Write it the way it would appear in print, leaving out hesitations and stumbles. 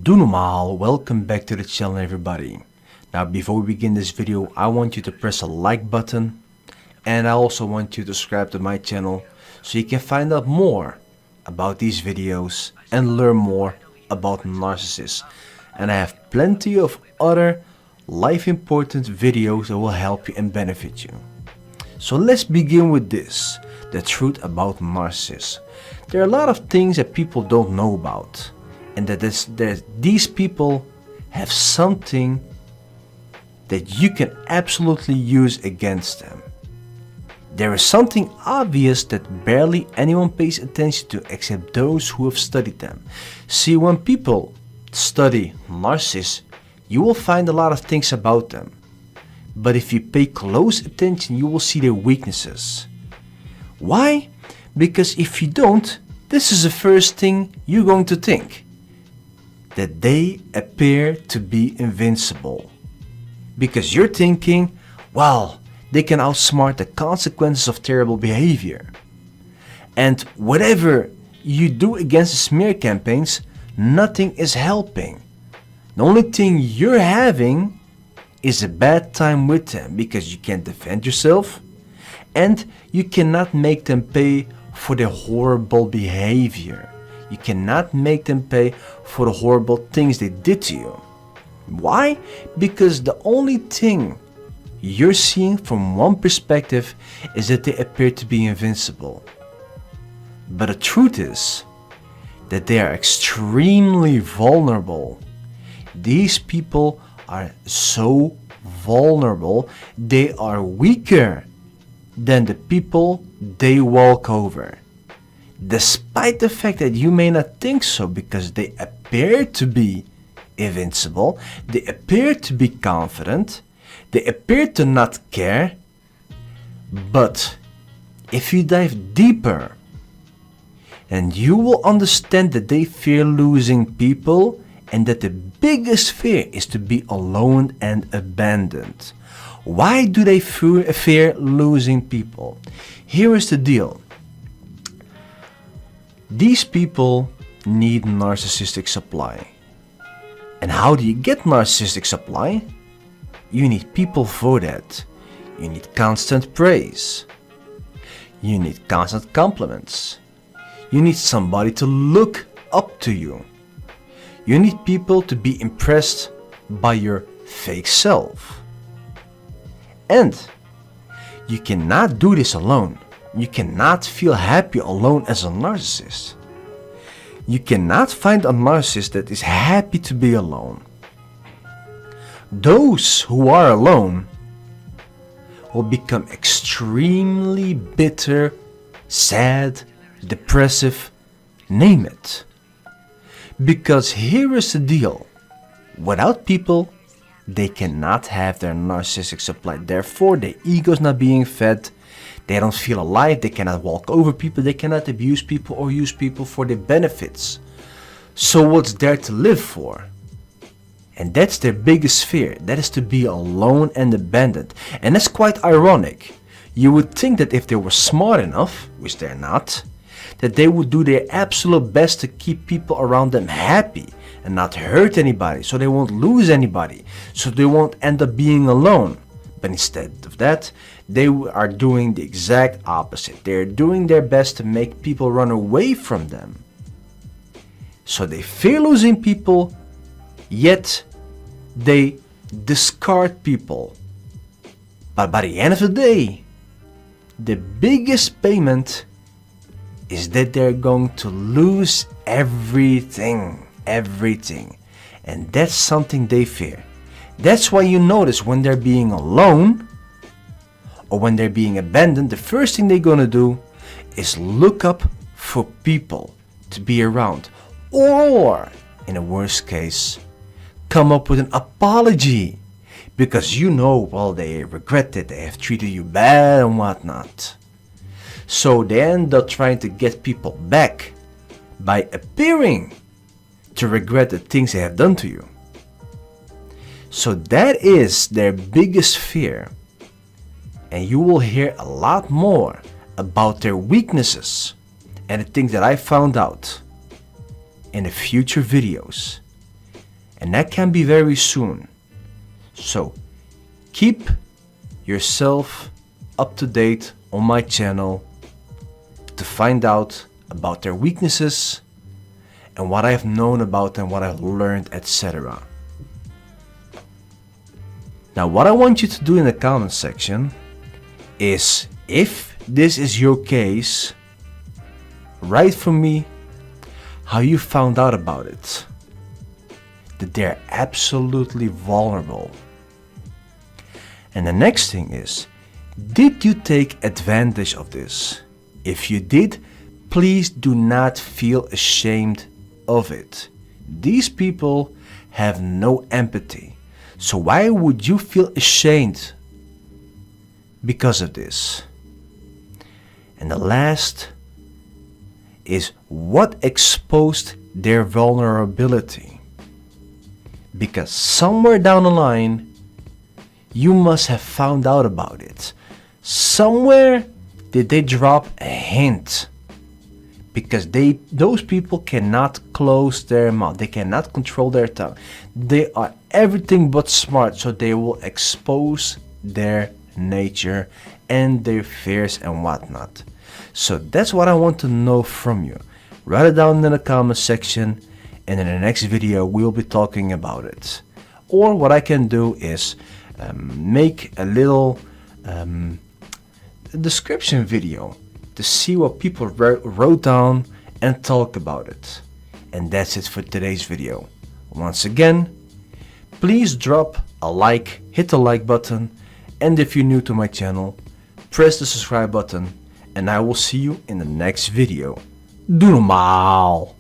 Doe normaal, welcome back to the channel everybody. Now before we begin this video, I want you to press a like button and I also want you to subscribe to my channel so you can find out more about these videos and learn more about narcissists. And I have plenty of other life important videos that will help you and benefit you. So let's begin with this, the truth about narcissists. There are a lot of things that people don't know about, and that these people have something that you can absolutely use against them. There is something obvious that barely anyone pays attention to except those who have studied them. See, when people study narcissists, you will find a lot of things about them. But if you pay close attention, you will see their weaknesses. Why? Because if you don't, this is the first thing you're going to think. That they appear to be invincible. Because you're thinking, well, they can outsmart the consequences of terrible behavior. And whatever you do against the smear campaigns, nothing is helping. The only thing you're having is a bad time with them because you can't defend yourself and you cannot make them pay for their horrible behavior. You cannot make them pay for the horrible things they did to you. Why? Because the only thing you're seeing from one perspective is that they appear to be invincible. But the truth is that they are extremely vulnerable. These people are so vulnerable, they are weaker than the people they walk over. Despite the fact that you may not think so because they appear to be invincible, they appear to be confident, they appear to not care, but if you dive deeper, and you will understand that they fear losing people and that the biggest fear is to be alone and abandoned. Why do they fear losing people? Here is the deal. These people need narcissistic supply. And how do you get narcissistic supply? You need people for that. You need constant praise. You need constant compliments. You need somebody to look up to you. You need people to be impressed by your fake self. And you cannot do this alone. You cannot feel happy alone as a narcissist. You cannot find a narcissist that is happy to be alone. Those who are alone will become extremely bitter, sad, depressive, name it. Because here is the deal. Without people, they cannot have their narcissistic supply. Therefore, their ego is not being fed. They don't feel alive. They cannot walk over people. They cannot abuse people or use people for their benefits. So what's there to live for? And that's their biggest fear. That is to be alone and abandoned. And that's quite ironic. You would think that if they were smart enough, which they're not, that they would do their absolute best to keep people around them happy and not hurt anybody, so they won't lose anybody, so they won't end up being alone. But instead of that, they are doing the exact opposite. They're doing their best to make people run away from them. So they fear losing people, yet they discard people. But by the end of the day, the biggest payment is that they're going to lose everything. And that's something they fear. That's why you notice when they're being alone or when they're being abandoned, the first thing they're gonna do is look up for people to be around, or in a worst case, come up with an apology because you know, well, they regret it, they have treated you bad and whatnot. So they end up trying to get people back by appearing to regret the things they have done to you. So that is their biggest fear. And you will hear a lot more about their weaknesses and the things that I found out in the future videos. and that can be very soon. So keep yourself up to date on my channel to find out about their weaknesses and what I've known about them, what I've learned, etc. Now, what I want you to do in the comment section is, if this is your case, write for me how you found out about it, that they're absolutely vulnerable. And the next thing is, did you take advantage of this? If you did, please do not feel ashamed of it. These people have no empathy. So why would you feel ashamed because of this? And the last is, what exposed their vulnerability? Because somewhere down the line, you must have found out about it. Somewhere did they drop a hint? Because those people cannot close their mouth. They cannot control their tongue. They are everything but smart, so they will expose their nature and their fears and whatnot. So that's what I want to know from you. Write it down in the comment section, and in the next video we'll be talking about it. Or what I can do is make a little description video to see what people wrote down and talk about it. And that's it for today's video. Once again, please drop a like, hit the like button, and if you're new to my channel, press the subscribe button, and I will see you in the next video. Doe normaal!